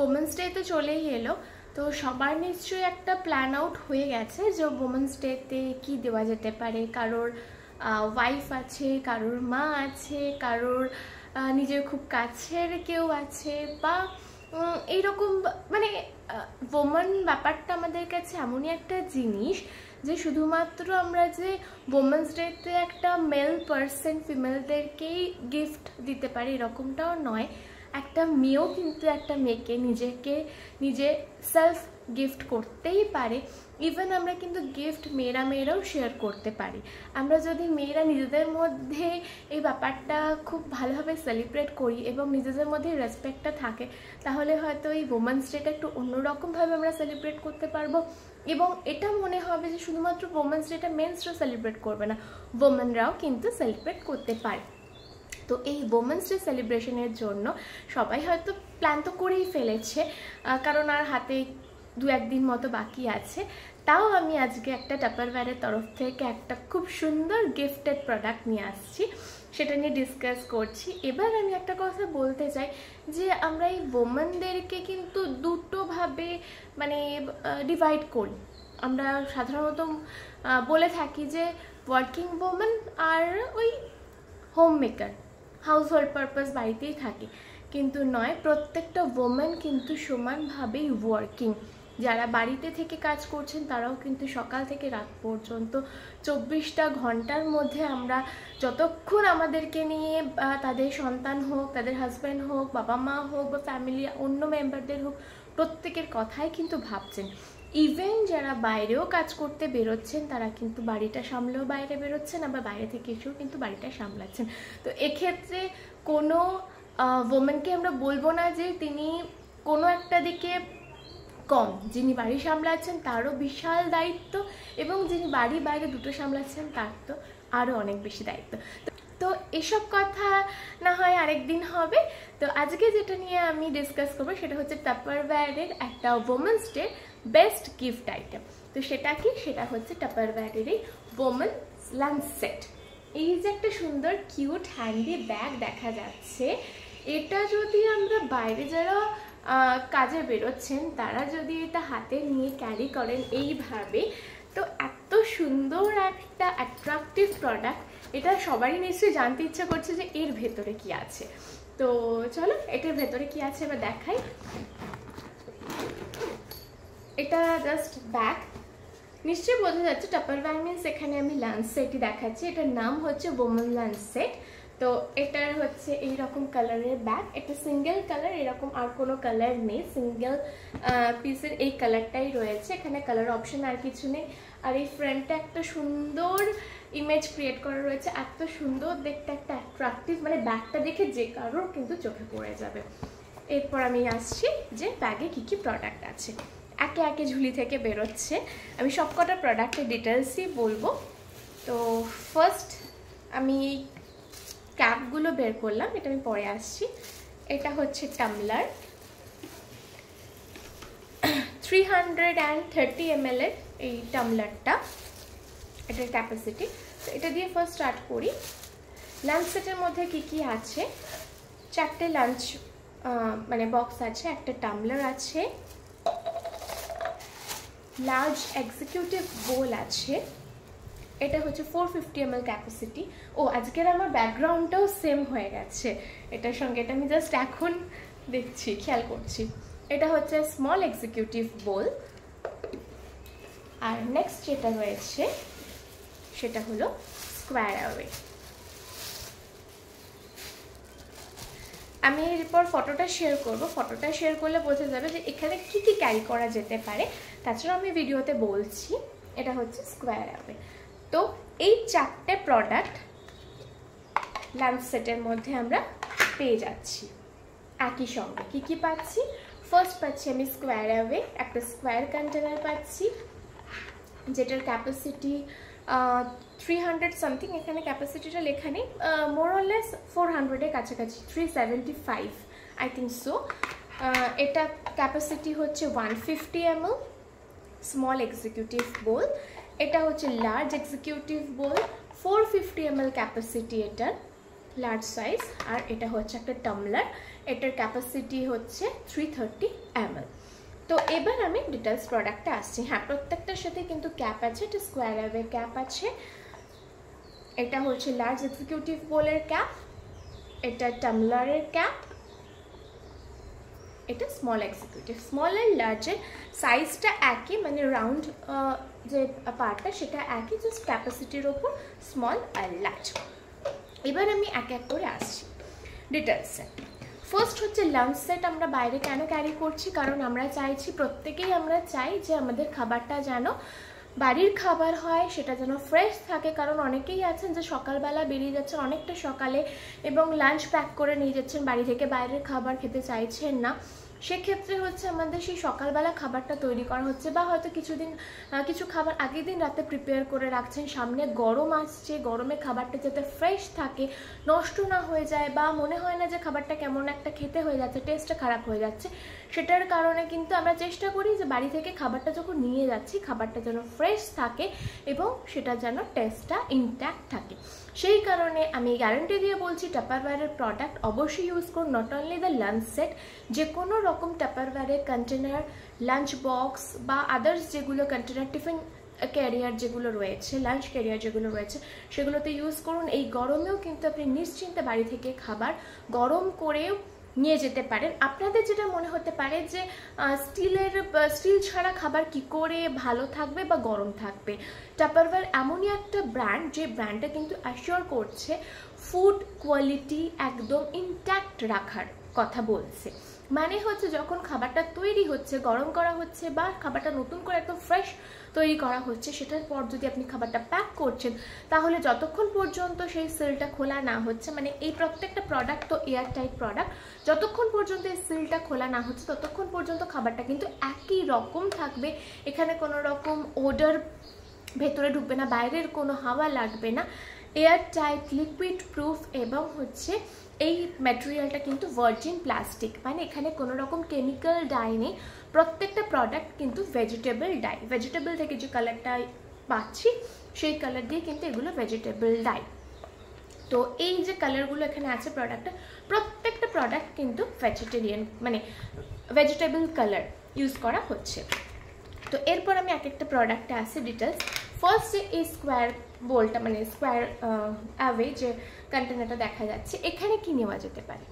Women's day তো চলেই এলো, তো সবার নিশ্চয়ই একটা প্ল্যান আউট হয়ে গেছে যে ওমেন্স ডেতে কী দেওয়া যেতে পারে। কারোর ওয়াইফ আছে, কারোর মা আছে, কারোর নিজের খুব কাছের কেউ আছে, বা এইরকম মানে ওমেন ব্যাপারটা আমাদের কাছে এমনই একটা জিনিস যে শুধুমাত্র আমরা যে ওমেন্স ডেতে একটা মেল পার্সন ফিমেলদেরকেই গিফট দিতে পারি এরকমটাও নয়। একটা মেয়েও কিন্তু একটা মেয়েকে নিজে সেলফ গিফট করতেই পারে। ইভেন আমরা কিন্তু গিফট মেয়েরাও শেয়ার করতে পারি। আমরা যদি মেয়েরা নিজেদের মধ্যে এই ব্যাপারটা খুব ভালোভাবে সেলিব্রেট করি এবং নিজেদের মধ্যে রেসপেক্টটা থাকে, তাহলে হয়তো এই ওমেন্স ডেটা একটু অন্যরকমভাবে আমরা সেলিব্রেট করতে পারবো। এবং এটা মনে হবে যে শুধুমাত্র ওমেন্স ডেটা মেন্সরা সেলিব্রেট করবে না, ওমেনরাও কিন্তু সেলিব্রেট করতে পারে। তো এই ওমেন্স ডে সেলিব্রেশনের জন্য সবাই হয়তো প্ল্যান তো করেই ফেলেছে, কারণ আর হাতে 2-1 দিন মতো বাকি আছে। তাও আমি আজকে একটা টাপারওয়্যারের তরফ থেকে একটা খুব সুন্দর গিফটেড প্রোডাক্ট নিয়ে আসছি, সেটা নিয়ে ডিসকাস করছি। এবার আমি একটা কথা বলতে চাই যে আমরা এই ওমেনদেরকে কিন্তু দুটোভাবে মানে ডিভাইড করি। আমরা সাধারণত বলে থাকি যে ওয়ার্কিং ওমেন আর ওই home maker, house hold purpose বাড়িতেই থাকে, কিন্তু নয়, প্রত্যেকটা ওমেন কিন্তু সমানভাবেই ওয়ার্কিং। যারা বাড়িতে থেকে কাজ করছেন তারাও কিন্তু সকাল থেকে রাত পর্যন্ত 24টা ঘন্টার মধ্যে আমরা যতক্ষণ আমাদেরকে নিয়ে তাদের সন্তান হোক, তাদের হাজব্যান্ড হোক, বাবা মা হোক বা ফ্যামিলি অন্য মেম্বারদের হোক, প্রত্যেকের কথাই কিন্তু ভাবছেন। ইভেন যারা বাইরেও কাজ করতে বেরোচ্ছেন তারা কিন্তু বাড়িটা সামলেও বাইরে বেরোচ্ছেন, আবার বাইরে থেকে এসেও কিন্তু বাড়িটা সামলাচ্ছেন। তো এক্ষেত্রে কোনো ওমেনকে আমরা বলবো না যে তিনি কোনো একটা দিকে কম। যিনি বাড়ি সামলাচ্ছেন তারও বিশাল দায়িত্ব, এবং যিনি বাড়ি বাইরে দুটো সামলাচ্ছেন তার তো আরও অনেক বেশি দায়িত্ব। তো এসব কথা না হয় আরেকদিন হবে। তো আজকে যেটা নিয়ে আমি ডিসকাস করবো সেটা হচ্ছে টাপারওয়্যারের একটা women's day best gift item. তো সেটা কি? সেটা হচ্ছে টাপারওয়্যারের এই ওমেন্স লাঞ্চ সেট। এই যে একটা সুন্দর কিউট হ্যান্ডি ব্যাগ দেখা যাচ্ছে, এটা যদি আমরা বাইরে যারা কাজে বেরোচ্ছেন তারা যদি এটা হাতে নিয়ে ক্যারি করেন এইভাবে, তো এত সুন্দর একটা অ্যাট্রাকটিভ প্রোডাক্ট, এটা সবারই নিশ্চয়ই জানতে ইচ্ছা করছে যে এর ভেতরে কি আছে। তো চলো এটার ভেতরে কি আছে এবার দেখাই। এটা জাস্ট ব্যাগ, নিশ্চয়ই বোঝা যাচ্ছে টাপারওয়্যার মিন্স এখানে আমি লাঞ্চ সেটই দেখাচ্ছি। এটার নাম হচ্ছে ওমেন লাঞ্চ সেট। তো এটার হচ্ছে এইরকম কালারের ব্যাগ, এটা সিঙ্গেল কালার, এরকম আর কোনো কালার নেই, সিঙ্গেল পিসের এই কালারটাই রয়েছে, এখানে কালার অপশন আর কিছু নেই। আর এই ফ্রন্টটা একটা সুন্দর ইমেজ ক্রিয়েট করা রয়েছে, এত সুন্দর দেখতে, একটা অ্যাট্রাকটিভ, মানে ব্যাগটা দেখে যে কারোর কিন্তু চোখে পড়ে যাবে। এরপর আমি আসছি যে ব্যাগে কী কী প্রোডাক্ট আছে। একে একে ঝুলি থেকে বেরোচ্ছে, আমি সবকটা প্রোডাক্টের ডিটেলসই বলবো। তো ফার্স্ট আমি ক্যাপগুলো বের করলাম, এটা আমি পরে আসছি। এটা হচ্ছে টামলার, 330 ml এর এই টামলারটা, এটার ক্যাপাসিটি। তো এটা দিয়ে ফার্স্ট স্টার্ট করি। লাঞ্চ সেটের মধ্যে কি কি আছে? 4টে লাঞ্চ মানে বক্স আছে, একটা টামলার আছে, লার্জ এক্সিকিউটিভ বোল আছে, এটা হচ্ছে 450 ml ক্যাপাসিটি। ও আজকের আমার ব্যাকগ্রাউন্ডটাও সেম হয়ে গেছে এটার সঙ্গে, এটা আমি জাস্ট এখন দেখছি, খেয়াল করছি। এটা হচ্ছে স্মল এক্সিকিউটিভ বোল। আর নেক্সট যেটা রয়েছে সেটা হলো স্কোয়ার অ্যাওয়ে। আমি এরপর ফটোটা শেয়ার করব, ফটোটা শেয়ার করলে বোঝা যাবে যে এখানে কি কি ক্যারি করা যেতে পারে, তাছাড়াও আমি ভিডিওতে বলছি। এটা হচ্ছে স্কোয়ার অ্যাওয়ে। তো এই 4টে প্রোডাক্ট লাঞ্চ সেটের মধ্যে আমরা পেয়ে যাচ্ছি একই সঙ্গে। কি কি পাচ্ছি? ফার্স্ট পাচ্ছি আমি স্কোয়ার অ্যাওয়ে, একটা স্কোয়ার কন্টেনার পাচ্ছি যেটার ক্যাপাসিটি 300 সামথিং, এখানে ক্যাপাসিটিটা লেখা নেই, মোর অর লেস 400-এর কাছাকাছি, 375 আই থিঙ্ক সো। এটা ক্যাপাসিটি হচ্ছে 150 ml স্মল এক্সিকিউটিভ বোল। এটা হচ্ছে লার্জ এক্সিকিউটিভ বোল, 450 ml ক্যাপাসিটি এটার, লার্জ সাইজ। আর এটা হচ্ছে একটা টামলার, এটার ক্যাপাসিটি হচ্ছে 330 ml। তো এবার আমি ডিটেলস প্রোডাক্টে আসছি। হ্যাঁ, প্রত্যেকটার সাথে কিন্তু ক্যাপ আছে, এটা স্কোয়ার অ্যাওয়ে ক্যাপ আছে। এটা হচ্ছে লার্জ এক্সিকিউটিভ বোলের ক্যাপ, এটা টামলারের ক্যাপ, এটা স্মল এক্সিকিউটিভ। স্মল আর লার্জের সাইজটা একই, মানে রাউন্ড যে পার্টটা সেটা একই, জাস্ট ক্যাপাসিটির ওপর স্মল আর লার্জ। এবার আমি এক এক করে আসছি ডিটেলসে। ফার্স্ট হচ্ছে লাঞ্চ সেট। আমরা বাইরে কেন ক্যারি করছি? কারণ আমরা চাইছি, প্রত্যেকেই আমরা চাই যে আমাদের খাবারটা যেন বাড়ির খাবার হয়, সেটা যেন ফ্রেশ থাকে। কারণ অনেকেই আছেন যে সকালবেলা বেরিয়ে যাচ্ছেন অনেকটা সকালে এবং লাঞ্চ প্যাক করে নিয়ে যাচ্ছেন বাড়ি থেকে, বাইরের খাবার খেতে চাইছেন না। সেক্ষেত্রে হচ্ছে আমাদের সেই সকালবেলা খাবারটা তৈরি করা হচ্ছে, বা হয়তো কিছু খাবার আগের দিন রাতে প্রিপেয়ার করে রাখছেন। সামনে গরম আসছে, গরমে খাবারটা যাতে ফ্রেশ থাকে, নষ্ট না হয়ে যায়, বা মনে হয় না যে খাবারটা কেমন একটা খেতে হয়ে যাচ্ছে, টেস্টটা খারাপ হয়ে যাচ্ছে, সেটার কারণে কিন্তু আমরা চেষ্টা করি যে বাড়ি থেকে খাবারটা যখন নিয়ে যাচ্ছি খাবারটা যেন ফ্রেশ থাকে এবং সেটা যেন টেস্টটা ইনট্যাক্ট থাকে। সেই কারণে আমি গ্যারান্টি দিয়ে বলছি টাপারওয়্যারের প্রোডাক্ট অবশ্যই ইউজ করুন। Not only the lunch set, যে কোনো রকম টাপারওয়্যারের কন্টেনার, লাঞ্চ বক্স বা আদার্স যেগুলো কন্টেনার, টিফিন ক্যারিয়ার যেগুলো রয়েছে, লাঞ্চ ক্যারিয়ার যেগুলো রয়েছে, সেগুলোতে ইউজ করুন। এই গরমেও কিন্তু আপনি নিশ্চিন্তে বাড়ি থেকে খাবার গরম করেও নিয়ে যেতে পারেন। আপনাদের যেটা মনে হতে পারে যে স্টিল ছাড়া খাবার কি করে ভালো থাকবে বা গরম থাকবে, টাপারওয়্যার এমনই একটা ব্র্যান্ড যে ব্র্যান্ডটা কিন্তু অ্যাসিওর করছে ফুড কোয়ালিটি একদম ইনট্যাক্ট রাখার কথা বলছে। মানে হচ্ছে যখন খাবারটা তৈরি হচ্ছে, গরম করা হচ্ছে বা খাবারটা নতুন করে একদম ফ্রেশ তৈরি করা হচ্ছে, সেটার পর যদি আপনি খাবারটা প্যাক করছেন, তাহলে যতক্ষণ পর্যন্ত সেই সিলটা খোলা না হচ্ছে, মানে এই প্রত্যেকটা প্রোডাক্ট তো এয়ার টাইট প্রোডাক্ট, যতক্ষণ পর্যন্ত এই সিলটা খোলা না হচ্ছে ততক্ষণ পর্যন্ত খাবারটা কিন্তু একই রকম থাকবে। এখানে কোনো রকম ওডার ভেতরে ঢুকবে না, বাইরের কোনো হাওয়া লাগবে না, এয়ার টাইট, লিকুইড প্রুফ, এবং হচ্ছে এই ম্যাটেরিয়ালটা কিন্তু ভার্জিন প্লাস্টিক, মানে এখানে কোনো রকম কেমিক্যাল ডাই নেই। প্রত্যেকটা প্রোডাক্ট কিন্তু ভেজিটেবল ডাই, ভেজিটেবল থেকে যে কালারটা পাচ্ছি সেই কালার দিয়ে কিন্তু এগুলো ভেজিটেবল ডাই। তো এই যে কালারগুলো এখানে আছে প্রোডাক্টে, প্রত্যেকটা প্রোডাক্ট কিন্তু ভেজিটেরিয়ান, মানে ভেজিটেবল কালার ইউজ করা হচ্ছে। তো এরপর আমি এক একটা প্রোডাক্টে আসি ডিটেলস। ফার্স্ট যে এই স্কোয়ার বোলটা, মানে স্কোয়ার অ্যাওয়ে যে কন্টেনারটা দেখা যাচ্ছে, এখানে কি নেওয়া যেতে পারে?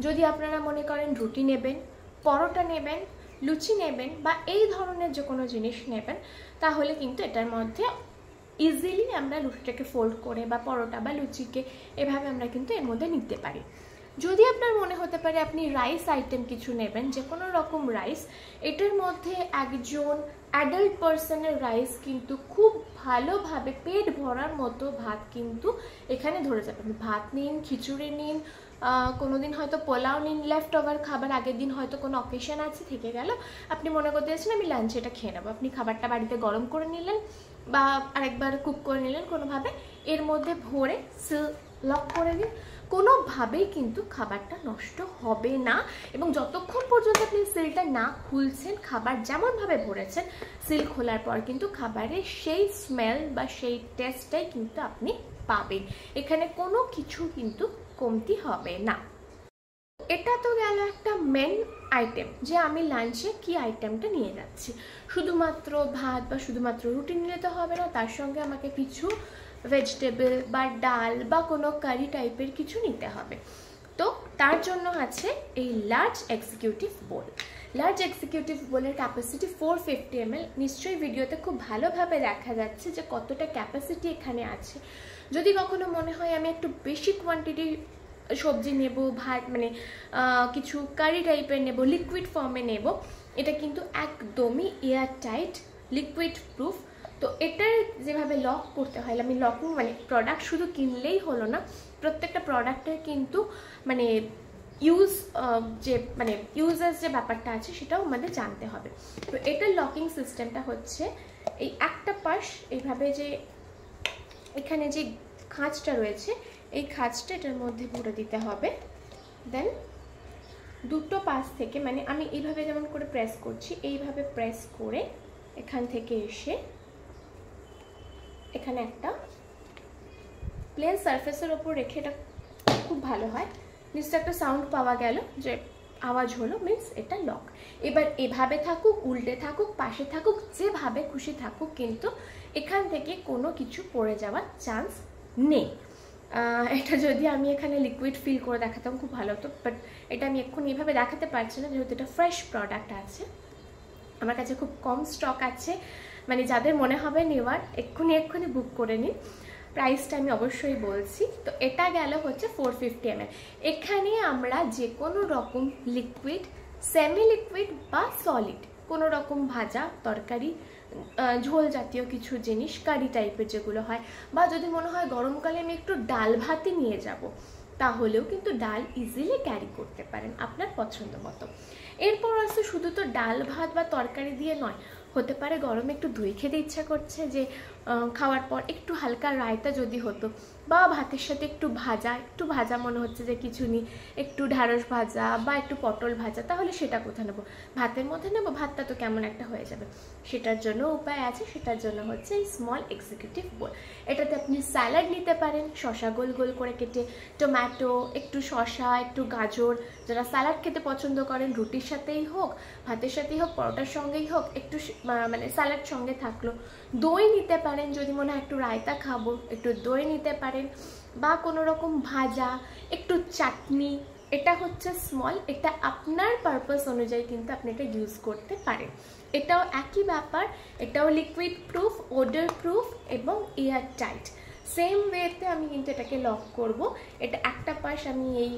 যদি আপনারা মনে করেন রুটি নেবেন, পরোটা নেবেন, লুচি নেবেন বা এই ধরনের যে কোনো জিনিস নেবেন, তাহলে কিন্তু এটার মধ্যে ইজিলি আমরা রুটিটাকে ফোল্ড করে বা পরোটা বা লুচিকে এভাবে আমরা কিন্তু এর মধ্যে নিতে পারি। যদি আপনার মনে হতে পারে আপনি রাইস আইটেম কিছু নেবেন, যে কোনো রকম রাইস, এটার মধ্যে একজন অ্যাডাল্ট পার্সনের রাইস কিন্তু খুব ভালোভাবে পেট ভরার মতো ভাত কিন্তু এখানে ধরে যাবে। ভাত নিন, খিচুড়ি নিন, কোনোদিন হয়তো পোলাও নিন, লেফট ওভার খাবার, আগের দিন হয়তো কোনো অকেশন আছে থেকে গেল, আপনি মনে করতে চাচ্ছেন আমি লাঞ্চে এটা খেয়ে নেবো, আপনি খাবারটা বাড়িতে গরম করে নিলেন বা আরেকবার কুক করে নিলেন কোনোভাবে, এর মধ্যে ভরে সিল লক করে দিন, কোনোভাবেই কিন্তু খাবারটা নষ্ট হবে না। এবং যতক্ষণ পর্যন্ত আপনি সিলটা না খুলছেন, খাবার যেমনভাবে ভরেছেন, সিল খোলার পর কিন্তু খাবারের সেই স্মেল বা সেই টেস্টটাই কিন্তু আপনি পাবেন, এখানে কোনো কিছু কিন্তু কমতি হবে না। এটা তো গেল একটা মেন আইটেম, যে আমি লাঞ্চে কি আইটেমটা নিয়ে যাচ্ছি। শুধুমাত্র ভাত বা শুধুমাত্র রুটি নিলে তো হবে না, তার সঙ্গে আমাকে কিছু ভেজিটেবল বা ডাল বা কোনো কারি টাইপের কিছু নিতে হবে। তো তার জন্য আছে এই large executive bowl. Large executive বোলের ক্যাপাসিটি 450 ml। নিশ্চয়ই ভিডিওতে খুব ভালোভাবে দেখা যাচ্ছে যে কতটা ক্যাপাসিটি এখানে আছে। যদি কখনো মনে হয় আমি একটু বেশি কোয়ান্টিটি সবজি নেব, ভাত মানে কিছু কারি টাইপের নেব, লিকুইড ফর্মে নেব, এটা কিন্তু একদমই এয়ার টাইট, লিকুইড প্রুফ। তো এটার যেভাবে লক করতে হয়, আমি লকিং মানে প্রোডাক্ট শুধু কিনলেই হলো না, প্রত্যেকটা প্রোডাক্টের কিন্তু মানে ইউজেস যে ব্যাপারটা আছে সেটাও আমাদের জানতে হবে। তো এটার লকিং সিস্টেমটা হচ্ছে এই একটা পাশ এইভাবে, যে এখানে যে খাঁজটা রয়েছে এই খাঁজটা এটার মধ্যে ভরে দিতে হবে। দেন দুটো পাশ থেকে, মানে আমি এইভাবে যেমন করে প্রেস করছি, এইভাবে প্রেস করে এখান থেকে এসে এখানে একটা প্লেন সারফেসের ওপর রেখে, এটা খুব ভালো হয়, নিশ্চয় একটা সাউন্ড পাওয়া গেল, যে আওয়াজ হলো, মিন্স এটা লক। এবার এভাবে থাকুক, উল্টে থাকুক, পাশে থাকুক, যেভাবে খুশি থাকুক, কিন্তু এখান থেকে কোনো কিছু পড়ে যাওয়ার চান্স নেই। এটা যদি আমি এখানে লিকুইড ফিল করে দেখাতাম খুব ভালো হতো, বাট এটা আমি এক্ষুনি এভাবে দেখাতে পারছি না, যেহেতু এটা ফ্রেশ প্রোডাক্ট আছে, আমার কাছে খুব কম স্টক আছে। মানে যাদের মনে হবে নেওয়ার, এক্ষুনি বুক করে নিন। প্রাইসটা আমি অবশ্যই বলছি। তো এটা গেল হচ্ছে 450 ml। এখানে আমরা যে কোনো রকম লিকুইড, সেমি লিকুইড বা সলিড, কোনো রকম ভাজা তরকারি, ঝোল জাতীয় কিছু জিনিস, কারি টাইপের যেগুলো হয়, বা যদি মনে হয় গরমকালে আমি একটু ডাল ভাতই নিয়ে যাব, তাহলেও কিন্তু ডাল ইজিলি ক্যারি করতে পারেন আপনার পছন্দ মতো। এরপর আসলে শুধু তো ডাল ভাত বা তরকারি দিয়ে নয়, হতে পারে গরমে একটু দই খেতে ইচ্ছা করছে, যে খাওয়ার পর একটু হালকা রায়তা যদি হতো, বা ভাতের সাথে একটু ভাজা মনে হচ্ছে যে কিছু নেই, একটু ঢ্যাঁড়স ভাজা বা একটু পটল ভাজা, তাহলে সেটা কোথায় নেবো, ভাতের মধ্যে নেবো, ভাতটা তো কেমন একটা হয়ে যাবে। সেটার জন্য উপায় আছে, সেটার জন্য হচ্ছে এই স্মল এক্সিকিউটিভ বোল। এটাতে আপনি স্যালাড নিতে পারেন, শসা গোল গোল করে কেটে, টমেটো, একটু শসা, একটু গাজর, যারা স্যালাড খেতে পছন্দ করেন, রুটির সাথেই হোক, ভাতের সাথেই হোক, পরোটার সঙ্গেই হোক, একটু মানে স্যালাড সঙ্গে থাকলো। দই নিতে পারেন, যদি মনে হয় একটু রায়তা খাবো, একটু দই নিতে পারেন, বা কোনো রকম ভাজা, একটু চাটনি। এটা হচ্ছে স্মল, এটা আপনার পারপাস অনুযায়ী কিন্তু আপনি এটা ইউজ করতে পারেন। এটাও একই ব্যাপার, এটাও লিকুইড প্রুফ, ওডর প্রুফ এবং এয়ার টাইট। সেম ওয়েতে আমি কিন্তু এটাকে লক করব। এটা একটা পাশ আমি এই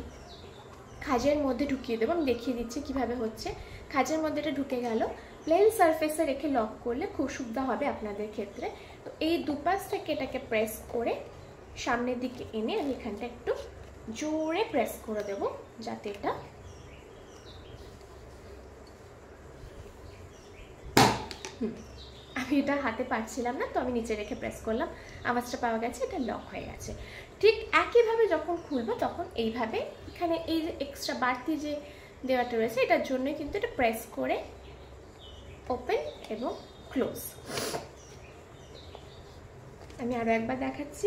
খাজের মধ্যে ঢুকিয়ে দেবো, আমি দেখিয়ে দিচ্ছি কিভাবে হচ্ছে। খাজের মধ্যে এটা ঢুকে গেল, প্লেন সারফেসে রেখে লক করলে খুব সুবিধা হবে আপনাদের ক্ষেত্রে। তো এই দুপাশ থেকে এটাকে প্রেস করে সামনের দিকে এনে আমি এখানটা একটু জোরে প্রেস করে দেব, যাতে এটা আমি এটা হাতে পারছিলাম না, তো আমি নিচে রেখে প্রেস করলাম, আওয়াজটা পাওয়া গেছে, এটা লক হয়ে গেছে। ঠিক একইভাবে যখন খুলবো তখন এইভাবে এখানে এই যে এক্সট্রা বাড়তি যে দেওয়াটা রয়েছে, এটার জন্যই কিন্তু এটা প্রেস করে ওপেন এবং ক্লোজ। আমি আরো একবার দেখাচ্ছি।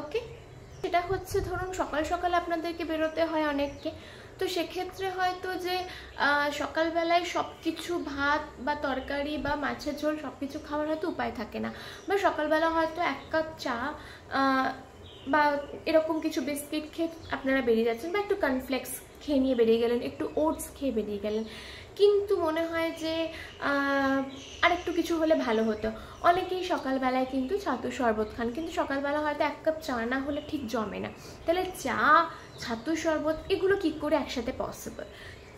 ওকে, এটা হচ্ছে ধরুন সকাল সকাল আপনাদেরকে বেরোতে হয় অনেককে, তো সেক্ষেত্রে হয়তো যে সকালবেলায় সব কিছু ভাত বা তরকারি বা মাছের ঝোল সব কিছু খাওয়ার হয়তো উপায় থাকে না, বা সকালবেলা হয়তো 1 কাপ চা বা এরকম কিছু বিস্কিট খেয়ে আপনারা বেরিয়ে যাচ্ছেন, বা একটু কর্নফ্লেক্স খেয়ে নিয়ে বেরিয়ে গেলেন, একটু ওটস খেয়ে বেরিয়ে গেলেন, কিন্তু মনে হয় যে আরেকটু কিছু হলে ভালো হতো। অনেকেই সকালবেলায় কিন্তু ছাতু শরবত খান, কিন্তু সকালবেলা হয়তো 1 কাপ চা না হলে ঠিক জমে না। তাহলে চা, ছাতু শরবত এগুলো কি করে একসাথে পসিবল?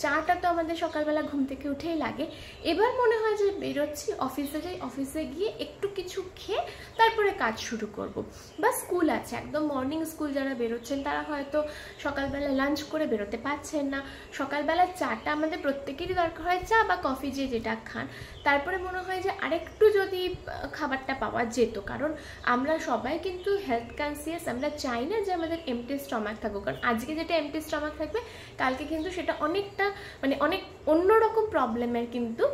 চাটা তো আমাদের সকালবেলা ঘুম থেকে উঠেই লাগে। এবার মনে হয় যে বেরোচ্ছি, অফিসে যাই, অফিসে গিয়ে একটু কিছু খেয়ে তারপরে কাজ শুরু করব, বা স্কুল আছে, একদম মর্নিং স্কুল যারা বেরোচ্ছেন তারা হয়তো সকালবেলা লাঞ্চ করে বেরোতে পারছেন না। সকালবেলা চাটা আমাদের প্রত্যেকেরই দরকার হয়, চা বা কফি যে যেটা খান। তারপরে মনে হয় যে আরেকটু যদি খাবারটা পাওয়া যেত, কারণ আমরা সবাই কিন্তু হেলথ কনসিয়াস, আমরা চাই না যে আমাদের এমটি স্টমাক থাকুক, কারণ আজকে যেটা এমটি স্টমাক থাকবে কালকে কিন্তু সেটা অনেকটা মানে অনেক অন্যরকম প্রবলেমের কিন্তু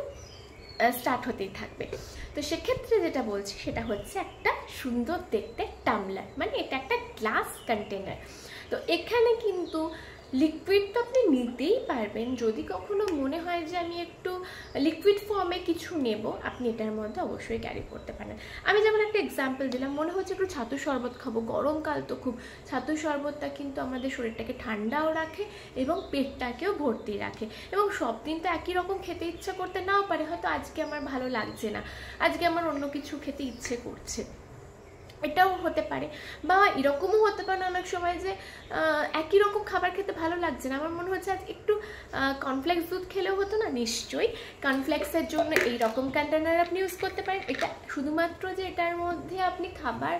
স্টার্ট হতেই থাকবে। তো সেক্ষেত্রে যেটা বলছি সেটা হচ্ছে একটা সুন্দর দেখতে টামলার, মানে এটা একটা গ্লাস কন্টেনার। তো এখানে কিন্তু লিকুইড তো আপনি নিতেই পারবেন, যদি কখনো মনে হয় যে আমি একটু লিকুইড ফর্মে কিছু নেব, আপনি এটার মধ্যে অবশ্যই ক্যারি করতে পারেন। আমি যেমন একটা এক্সাম্পল দিলাম, মনে হচ্ছে একটু ছাতু শরবত খাবো, গরমকাল তো খুব, ছাতু শরবতটা কিন্তু আমাদের শরীরটাকে ঠান্ডাও রাখে এবং পেটটাকেও ভর্তি রাখে, এবং সব দিন তো একই রকম খেতে ইচ্ছা করতে নাও পারে, হয়তো আজকে আমার ভালো লাগছে না, আজকে আমার অন্য কিছু খেতে ইচ্ছে করছে, এটাও হতে পারে। বা এরকমও হতে পারে অনেক সময় যে একই রকম খাবার খেতে ভালো লাগছে না, আমার মনে হচ্ছে আজ একটু কর্নফ্লেক্স দুধ খেলেও হতো না। নিশ্চয়ই কর্নফ্লেক্সের জন্য এই রকম কন্টেনার আপনি ইউজ করতে পারেন। এটা শুধুমাত্র যে এটার মধ্যে আপনি খাবার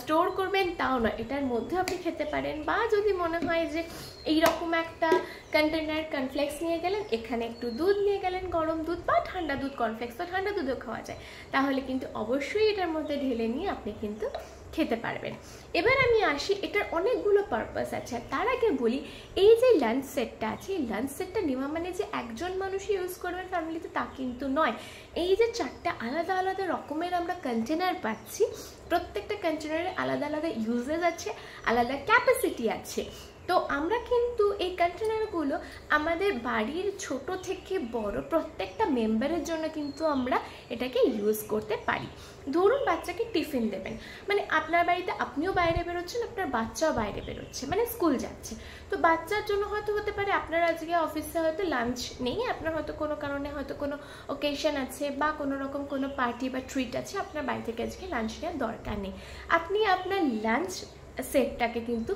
স্টোর করবেন তাও নয়, এটার মধ্যে আপনি খেতে পারেন। বা যদি মনে হয় যে এইরকম একটা কন্টেনার কর্নফ্লেক্স নিয়ে গেলেন, এখানে একটু দুধ নিয়ে গেলেন, গরম দুধ বা ঠান্ডা দুধ, কর্নফ্লেক্স তো ঠান্ডা দুধও খাওয়া যায়, তাহলে কিন্তু অবশ্যই এটার মধ্যে ঢেলে নিয়ে আপনি কিন্তু খেতে পারবেন। এবার আমি আসি, এটার অনেকগুলো পারপাস আছে। তার আগে বলি, এই যে লাঞ্চ সেটটা আছে, এই লাঞ্চ সেটটা নেওয়া মানে যে একজন মানুষই ইউজ করবেন ফ্যামিলিতে তা কিন্তু নয়। এই যে 4টা আলাদা আলাদা রকমের আমরা কন্টেনার পাচ্ছি, প্রত্যেকটা কন্টেনারে আলাদা আলাদা ইউজেস আছে, আলাদা ক্যাপাসিটি আছে। তো আমরা কিন্তু এই কন্টেনারগুলো আমাদের বাড়ির ছোট থেকে বড় প্রত্যেকটা মেম্বারের জন্য কিন্তু আমরা এটাকে ইউজ করতে পারি। ধরুন বাচ্চাকে টিফিন দেবেন, মানে আপনার বাড়িতে আপনিও বাইরে বেরোচ্ছেন, আপনার বাচ্চাও বাইরে বেরোচ্ছে, মানে স্কুল যাচ্ছে, তো বাচ্চার জন্য হয়তো হতে পারে আপনার আজকে অফিসে হয়তো লাঞ্চ নেই, আপনার হয়তো কোনো কারণে হয়তো কোনো ওকেশন আছে বা কোনো রকম কোনো পার্টি বা ট্রিট আছে, আপনার বাড়ি থেকে আজকে লাঞ্চ নেওয়ার দরকার নেই। আপনি আপনার লাঞ্চ সেটটাকে কিন্তু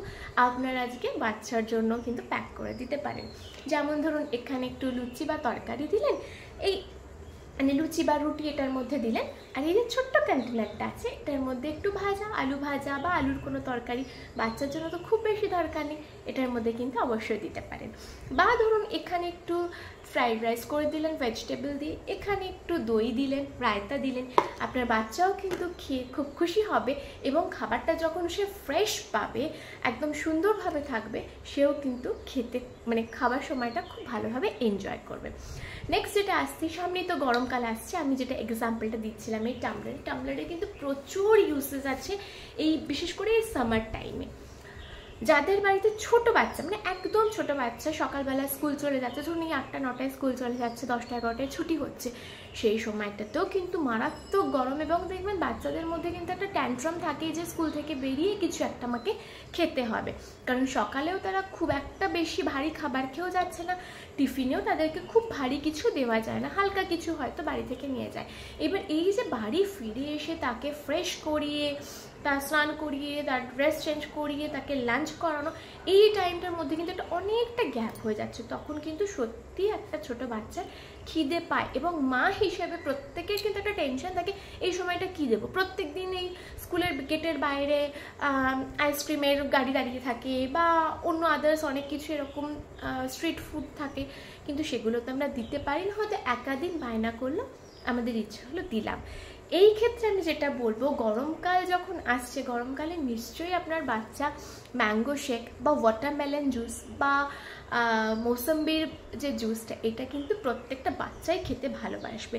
আপনার আজকে বাচ্চার জন্য কিন্তু প্যাক করে দিতে পারেন। যেমন ধরুন এখানে একটু লুচি বা তরকারি দিলেন, এই মানে লুচি বা রুটি এটার মধ্যে দিলেন, আর এই যে ছোট্ট কন্টেনারটা আছে এটার মধ্যে একটু ভাজা, আলু ভাজা বা আলুর কোনো তরকারি, বাচ্চার জন্য তো খুব বেশি দরকার নেই, এটার মধ্যে কিন্তু অবশ্যই দিতে পারেন। বা ধরুন এখানে একটু ফ্রাইড রাইস করে দিলেন ভেজিটেবল দিয়ে, এখানে একটু দই দিলেন, রায়তা দিলেন, আপনার বাচ্চাও কিন্তু খেয়ে খুব খুশি হবে এবং খাবারটা যখন সে ফ্রেশ পাবে, একদম সুন্দরভাবে থাকবে, সেও কিন্তু খেতে মানে খাবার সময়টা খুব ভালোভাবে এনজয় করবে। নেক্সট যেটা আসছে, সামনে তো গরমকাল আসছে, আমি যেটা এক্সাম্পলটা দিচ্ছিলাম এই টামলারে কিন্তু প্রচুর ইউসেস আছে এই বিশেষ করে এই সামার টাইমে। যাদের বাড়িতে ছোট বাচ্চা, মানে একদম ছোট বাচ্চা, সকালবেলা স্কুল চলে যাচ্ছে, ধরুন এই 8টা-9টায় স্কুল চলে যাচ্ছে, 10টা-11টায় ছুটি হচ্ছে, সেই সময়টাতেও কিন্তু মারাত্মক গরম, এবং দেখবেন বাচ্চাদের মধ্যে কিন্তু একটা ট্যান্ট্রাম থাকে যে স্কুল থেকে বেরিয়ে কিছু একটা আমাকে খেতে হবে, কারণ সকালেও তারা খুব একটা বেশি ভারী খাবার খেয়েও যাচ্ছে না, টিফিনেও তাদেরকে খুব ভারী কিছু দেওয়া যায় না, হালকা কিছু হয়তো বাড়ি থেকে নিয়ে যায়। এবার এই যে বাড়ি ফিরে এসে তাকে ফ্রেশ করিয়ে, তার স্নান করিয়ে, তার ড্রেস চেঞ্জ করিয়ে, তাকে লাঞ্চ করানো, এই টাইমটার মধ্যে কিন্তু একটা অনেকটা গ্যাপ হয়ে যাচ্ছে, তখন কিন্তু সত্যি একটা ছোট বাচ্চার খিদে পায়, এবং মা হিসেবে প্রত্যেকের কিন্তু একটা টেনশন থাকে এই সময়টা কী দেবো। প্রত্যেক দিন এই স্কুলের গেটের বাইরে আইসক্রিমের গাড়ি দাঁড়িয়ে থাকে বা অন্য আদার্স অনেক কিছু এরকম স্ট্রিট ফুড থাকে, কিন্তু সেগুলো তো আমরা দিতে পারি না, হয়তো একাদিন বায়না করলো, আমাদের ইচ্ছে হলো দিলাম। এই ক্ষেত্রে আমি যেটা বলবো, গরমকাল যখন আসছে, গরমকালে নিশ্চয়ই আপনার বাচ্চা ম্যাঙ্গো শেক বা ওয়াটারমেলন জুস বা মৌসম্বির যে জুসটা, এটা কিন্তু প্রত্যেকটা বাচ্চাই খেতে ভালোবাসবে,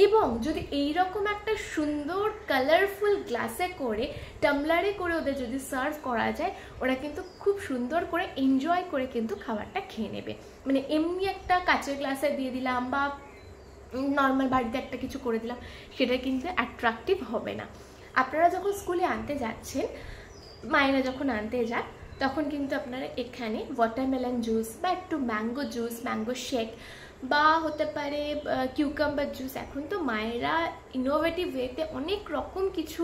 এবং যদি এইরকম একটা সুন্দর কালারফুল গ্লাসে করে, টামলারে করে ওদের যদি সার্ভ করা যায়, ওরা কিন্তু খুব সুন্দর করে এনজয় করে কিন্তু খাবারটা খেয়ে নেবে। মানে এমনি একটা কাচের গ্লাসে দিয়ে দিলাম বা নর্মাল বাড়িতে একটা কিছু করে দিলাম, সেটা কিন্তু অ্যাট্রাকটিভ হবে না। আপনারা যখন স্কুলে আনতে যাচ্ছেন, মায়েরা যখন আনতে যান, তখন কিন্তু আপনারা এখানে ওয়াটারমেলন জুস বা একটু ম্যাঙ্গো জুস, ম্যাঙ্গো শেক বা হতে পারে কিউকাম্বার জুস, এখন তো মায়েরা ইনোভেটিভ ওয়েতে অনেক রকম কিছু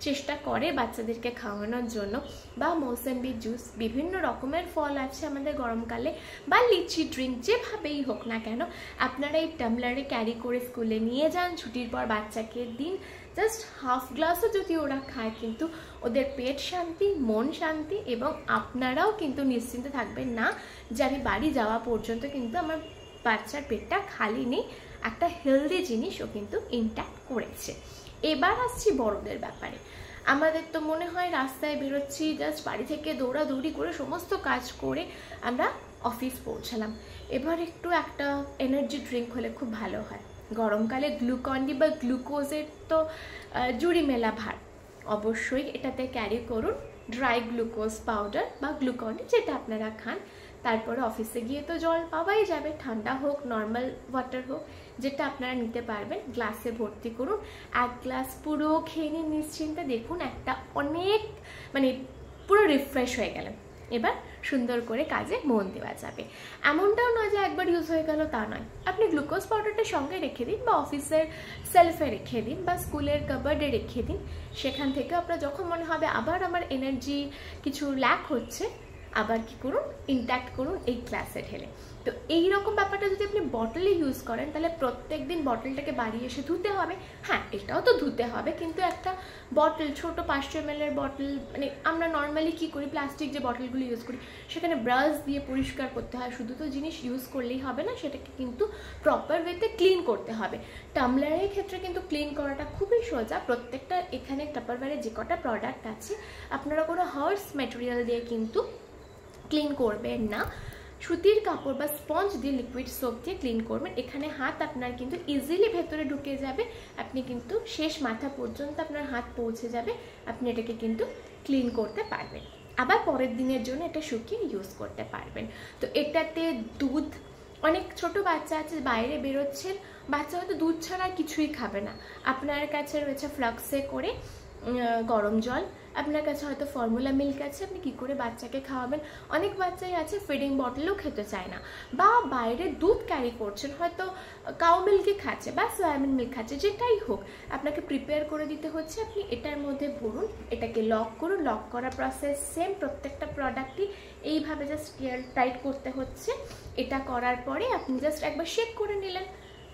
চেষ্টা করে বাচ্চাদেরকে খাওয়ানোর জন্য, বা মৌসম্বি জুস, বিভিন্ন রকমের ফল আছে আমাদের গরমকালে, বা লিচি ড্রিঙ্ক, যেভাবেই হোক না কেন আপনারা এই টামলারে ক্যারি করে স্কুলে নিয়ে যান, ছুটির পর বাচ্চাকে দিন, জাস্ট হাফ গ্লাসও যদি ওরা খায়, কিন্তু ওদের পেট শান্তি, মন শান্তি, এবং আপনারাও কিন্তু নিশ্চিন্তে থাকবেন না যে আমি বাড়ি যাওয়া পর্যন্ত কিন্তু আমার বাচ্চার পেটটা খালি নেই, একটা হেলদি জিনিস ও কিন্তু ইনট্যাক্ট করেছে। এবার আসছি বড়দের ব্যাপারে। আমাদের তো মনে হয় রাস্তায় বেরোচ্ছি, জাস্ট বাড়ি থেকে দৌড়াদৌড়ি করে সমস্ত কাজ করে আমরা অফিস পৌঁছালাম, এবার একটু একটা এনার্জি ড্রিঙ্ক হলে খুব ভালো হয়। গরমকালে গ্লুকন-ডি বা গ্লুকোজের তো জুড়ি মেলা ভার, অবশ্যই এটাতে ক্যারি করুন ড্রাই গ্লুকোজ পাউডার বা গ্লুকন-ডি, যেটা আপনারা খান। তারপরে অফিসে গিয়ে তো জল পাওয়াই যাবে, ঠান্ডা হোক নর্মাল ওয়াটার হোক, যেটা আপনারা নিতে পারবেন, গ্লাসে ভর্তি করুন, এক গ্লাস পুরো খেয়ে নিন নিশ্চিন্তে, দেখুন একটা অনেক মানে পুরো রিফ্রেশ হয়ে গেলেন, এবার সুন্দর করে কাজে মন দেওয়া যাবে। এমনটাও নয় যে একবার ইউজ হয়ে গেল, তা নয়, আপনি গ্লুকোজ পাউডারটা সঙ্গে রেখে দিন বা অফিসের সেলফে রেখে দিন বা স্কুলের কাবার্ডে রেখে দিন, সেখান থেকে আপনার যখন মনে হবে আবার আমার এনার্জি কিছু ল্যাক হচ্ছে, আবার কি করুন, ইনট্যাক্ট করুন এই গ্লাসে ঢেলে। তো এই রকম ব্যাপারটা যদি আপনি বটলে ইউজ করেন, তাহলে প্রত্যেক দিন বটলটাকে বাড়ি এসে ধুতে হবে, হ্যাঁ এটাও তো ধুতে হবে, কিন্তু একটা বটল, ছোট 500 ml বটল, মানে আমরা নর্মালি কি করি, প্লাস্টিক যে বটলগুলো ইউজ করি, সেখানে ব্রাশ দিয়ে পরিষ্কার করতে হয়, শুধু তো জিনিস ইউজ করলেই হবে না, সেটাকে কিন্তু প্রপার ওয়েতে ক্লিন করতে হবে। টামলারের ক্ষেত্রে কিন্তু ক্লিন করাটা খুবই সোজা, প্রত্যেকটা এখানে টাপারওয়্যারে যে কটা প্রোডাক্ট আছে, আপনারা কোনো হার্স ম্যাটেরিয়াল দিয়ে কিন্তু ক্লিন করবেন না, সুতির কাপড় বা স্পঞ্জ দিয়ে, লিকুইড সোপ দিয়ে ক্লিন করবেন। এখানে হাত আপনার কিন্তু ইজিলি ভেতরে ঢুকে যাবে, আপনি কিন্তু শেষ মাথা পর্যন্ত আপনার হাত পৌঁছে যাবে, আপনি এটাকে কিন্তু ক্লিন করতে পারবেন। আবার পরের দিনের জন্য এটা শুকিয়ে ইউজ করতে পারবেন। তো এটাতে দুধ, অনেক ছোট বাচ্চা আছে বাইরে বেরোচ্ছেন, বাচ্চা হয়তো দুধ ছাড়া আর কিছুই খাবে না, আপনার কাছে রয়েছে ফ্লাক্সে করে গরম জল, আপনার কাছে হয়তো ফর্মুলা মিল্ক আছে, আপনি কি করে বাচ্চাকে খাওয়াবেন। অনেক বাচ্চাই আছে ফিডিং বটলেও খেতে চায় না, বা বাইরে দুধ ক্যারি করছেন, হয়তো কাউ মিল্কই খাচ্ছে বা সয়াবিন মিল্ক খাচ্ছে, যেটাই হোক আপনাকে প্রিপেয়ার করে দিতে হচ্ছে। আপনি এটার মধ্যে ভরুন, এটাকে লক করুন। লক করা প্রসেস সেম, প্রত্যেকটা প্রোডাক্টই এইভাবে জাস্ট এয়ার টাইট করতে হচ্ছে। এটা করার পরে আপনি জাস্ট একবার শেক করে নিলেন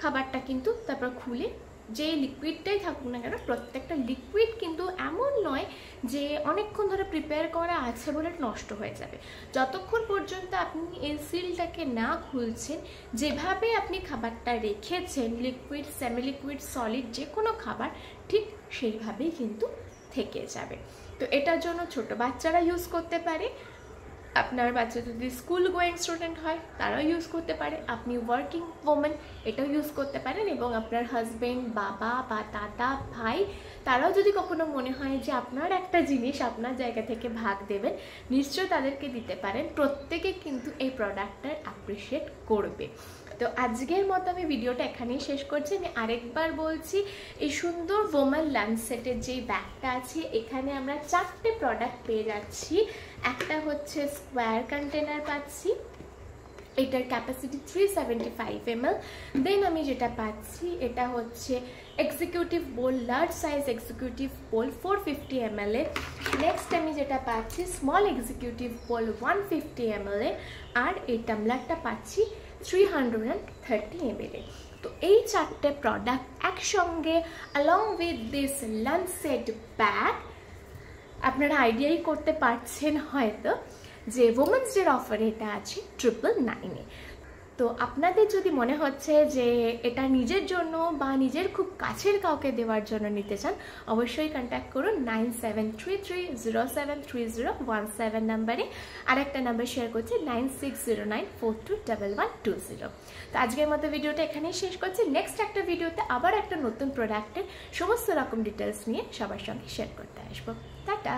খাবারটা, কিন্তু তারপর খুলে যে লিকুইডটাই থাকুক না কেন, প্রত্যেকটা লিকুইড কিন্তু এমন নয় যে অনেকক্ষণ ধরে প্রিপেয়ার করা আছে বলে নষ্ট হয়ে যাবে। যতক্ষণ পর্যন্ত আপনি এই সিলটাকে না খুলছেন, যেভাবে আপনি খাবারটা রেখেছেন, লিকুইড, সেমি লিকুইড, সলিড যে কোনো খাবার ঠিক সেইভাবেই কিন্তু থেকে যাবে। তো এটার জন্য ছোট বাচ্চারা ইউজ করতে পারে, আপনার বাচ্চা যদি স্কুল গোয়িং স্টুডেন্ট হয় তারাও ইউজ করতে পারে, আপনি ওয়ার্কিং ওমেন এটাও ইউজ করতে পারেন, এবং আপনার হাজব্যান্ড, বাবা বা দাদা, ভাই তারাও যদি কখনো মনে হয় যে আপনার একটা জিনিস আপনার জায়গা থেকে ভাগ দেবেন, নিশ্চয়ই তাদেরকে দিতে পারেন। প্রত্যেকে কিন্তু এই প্রোডাক্টটার অ্যাপ্রিসিয়েট করবে। তো আজকের মতো আমি ভিডিওটা এখানেই শেষ করছি। আমি আরেকবার বলছি, এই সুন্দর ওম্যান লাঞ্চ সেটের যে ব্যাগটা আছে, এখানে আমরা 4টে প্রোডাক্ট পেয়ে যাচ্ছি। একটা হচ্ছে স্কোয়ার কন্টেনার পাচ্ছি, এটার ক্যাপাসিটি 375 ml। দেন আমি যেটা পাচ্ছি এটা হচ্ছে executive bowl, large size executive বোল 450 ml এর। নেক্সট আমি যেটা পাচ্ছি স্মল এক্সিকিউটিভ বোল 150 ml এর, আর এই টামলারটা পাচ্ছি 330 ml এর। তো এই 4টে প্রোডাক্ট একসঙ্গে along with this lunch set bag, আপনারা আইডিয়াই করতে পারছেন হয়তো যে ওমেন্স ডের অফারে এটা আছে 999 এ। তো আপনাদের যদি মনে হচ্ছে যে এটা নিজের জন্য বা নিজের খুব কাছের কাউকে দেওয়ার জন্য নিতে চান, অবশ্যই কন্ট্যাক্ট করুন 9733073017 নাম্বারে। আর একটা নাম্বার শেয়ার করছি 9609421120। তো আজকের মতো ভিডিওটা এখানেই শেষ করছি। নেক্সট একটা ভিডিওতে আবার একটা নতুন প্রোডাক্টের সমস্ত রকম ডিটেলস নিয়ে সবার সঙ্গে শেয়ার করতে আসবো। টাটা।